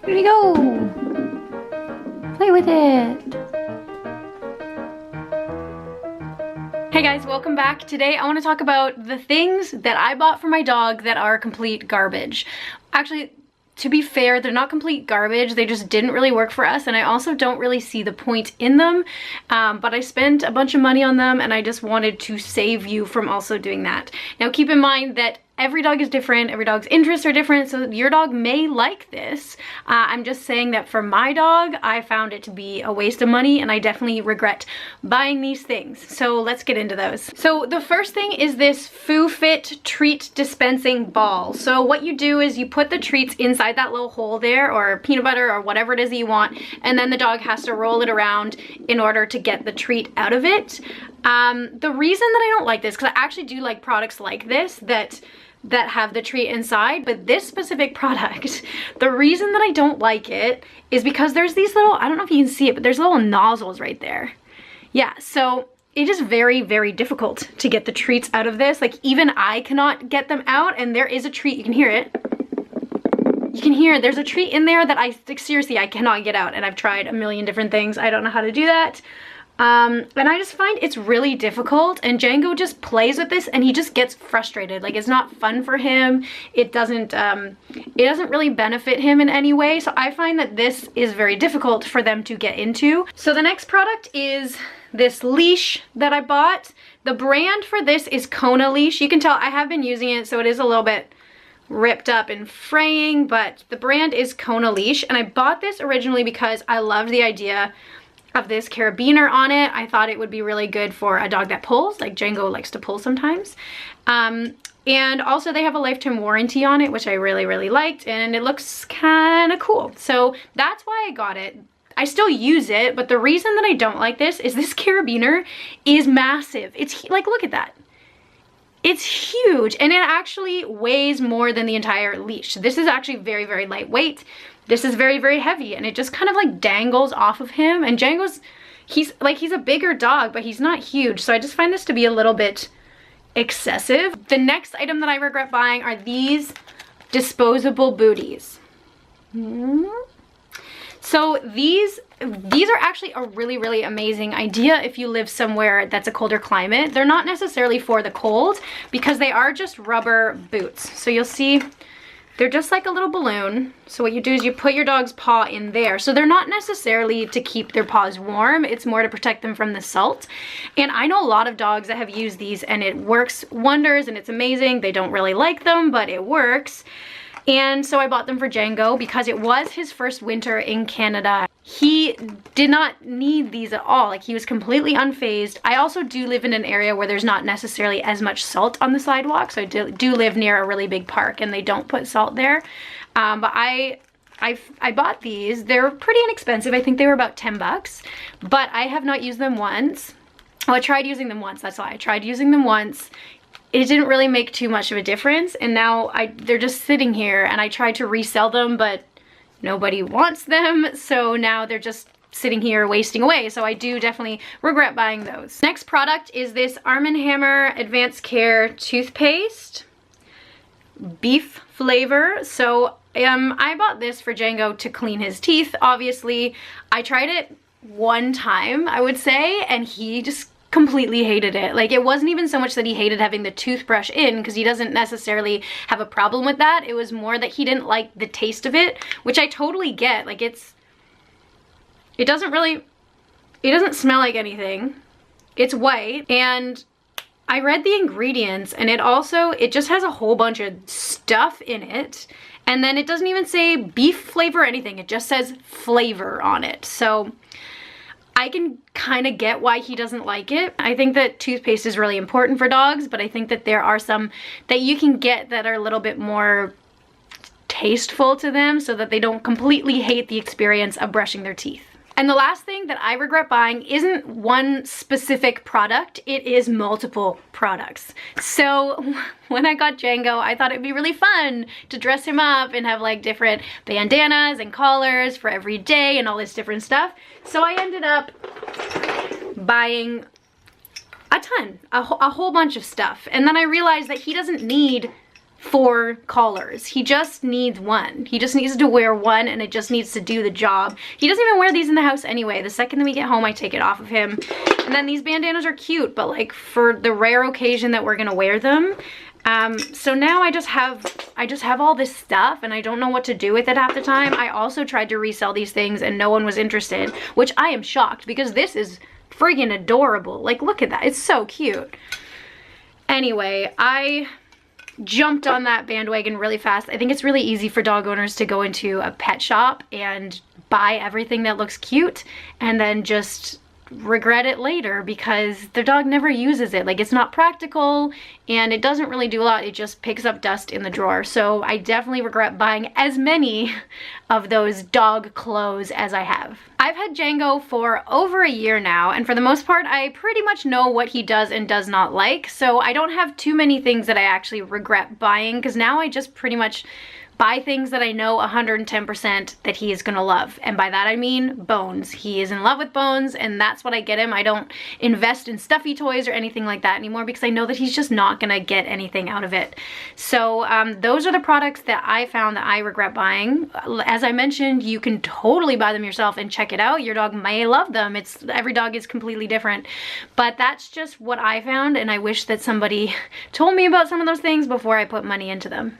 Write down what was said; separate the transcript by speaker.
Speaker 1: Here we go. Play with it. Hey guys, welcome back. Today I want to talk about the things that I bought for my dog that are complete garbage. Actually, to be fair, they're not complete garbage. They just didn't really work for us, and I also don't really see the point in them. But I spent a bunch of money on them, and I just wanted to save you from also doing that. Now keep in mind that every dog is different, every dog's interests are different, so your dog may like this. I'm just saying that for my dog, I found it to be a waste of money, and I definitely regret buying these things. So let's get into those. So the first thing is this Foofit treat dispensing ball. So what you do is you put the treats inside that little hole there, or peanut butter, or whatever it is that you want, and then the dog has to roll it around in order to get the treat out of it. The reason that I don't like this, because I actually do like products like this that have the treat inside, but this specific product, the reason that I don't like it is because there's these little, I don't know if you can see it, but there's little nozzles right there. Yeah, so it is very, very difficult to get the treats out of this. Like, even I cannot get them out, and there is a treat, you can hear it. You can hear there's a treat in there that seriously, I cannot get out, and I've tried a million different things. I don't know how to do that. And I just find it's really difficult, and Django just plays with this and he just gets frustrated. Like, it's not fun for him. It doesn't really benefit him in any way. So I find that this is very difficult for them to get into. So the next product is this leash that I bought. The brand for this is Kona Leash. You can tell I have been using it, so it is a little bit ripped up and fraying, but the brand is Kona Leash. And I bought this originally because I loved the idea of this carabiner on it. I thought it would be really good for a dog that pulls, like Django likes to pull sometimes. And also they have a lifetime warranty on it, which I really, really liked, and it looks kind of cool. So that's why I got it. I still use it, but the reason that I don't like this is this carabiner is massive. It's like, look at that. It's huge, and it actually weighs more than the entire leash. This is actually very, very lightweight. This is very, very heavy, and it just kind of like dangles off of him. And Django's, he's a bigger dog, but he's not huge. So I just find this to be a little bit excessive. The next item that I regret buying are these disposable booties. So these are actually a really, really amazing idea if you live somewhere that's a colder climate. They're not necessarily for the cold because they are just rubber boots. So you'll see they're just like a little balloon. So what you do is you put your dog's paw in there. So they're not necessarily to keep their paws warm. It's more to protect them from the salt. And I know a lot of dogs that have used these and it works wonders and it's amazing. They don't really like them, but it works. And so I bought them for Django because it was his first winter in Canada. He did not need these at all. Like, he was completely unfazed. I also do live in an area where there's not necessarily as much salt on the sidewalk. So I do live near a really big park and they don't put salt there. But I bought these. They're pretty inexpensive. I think they were about 10 bucks, but I have not used them once. Oh, I tried using them once. That's why I tried using them once. It didn't really make too much of a difference, and now they're just sitting here, and I tried to resell them, but nobody wants them, so now they're just sitting here wasting away. So I do definitely regret buying those. Next product is this Arm & Hammer Advanced Care toothpaste, beef flavor. So I bought this for Django to clean his teeth. Obviously, I tried it one time, I would say, and he just completely hated it. Like, it wasn't even so much that he hated having the toothbrush in, because he doesn't necessarily have a problem with that. It was more that he didn't like the taste of it, which I totally get. Like, it doesn't smell like anything. It's white, and I read the ingredients, and it just has a whole bunch of stuff in it, and then it doesn't even say beef flavor or anything. It just says flavor on it. So I can kind of get why he doesn't like it. I think that toothpaste is really important for dogs, but I think that there are some that you can get that are a little bit more tasteful to them so that they don't completely hate the experience of brushing their teeth. And the last thing that I regret buying isn't one specific product, it is multiple products. So when I got Django, I thought it'd be really fun to dress him up and have like different bandanas and collars for every day and all this different stuff. So I ended up buying a ton, a whole bunch of stuff. And then I realized that he doesn't need 4 collars. He just needs one. He just needs to wear one, and it just needs to do the job. He doesn't even wear these in the house anyway. The second that we get home, I take it off of him. And then these bandanas are cute, but like for the rare occasion that we're gonna wear them. So now I just have all this stuff and I don't know what to do with it half the time. I also tried to resell these things and no one was interested, which I am shocked because this is friggin' adorable. Like, look at that. It's so cute. Anyway, I jumped on that bandwagon really fast. I think it's really easy for dog owners to go into a pet shop and buy everything that looks cute and then just regret it later because their dog never uses it. Like, it's not practical and it doesn't really do a lot. It just picks up dust in the drawer. So I definitely regret buying as many of those dog clothes as I have. I've had Django for over a year now, and for the most part I pretty much know what he does and does not like, so I don't have too many things that I actually regret buying because now I just pretty much buy things that I know 110% that he is gonna love. And by that I mean Bones. He is in love with Bones and that's what I get him. I don't invest in stuffy toys or anything like that anymore because I know that he's just not gonna get anything out of it. So those are the products that I found that I regret buying. As I mentioned, you can totally buy them yourself and check it out. Your dog may love them. Every dog is completely different. But that's just what I found, and I wish that somebody told me about some of those things before I put money into them.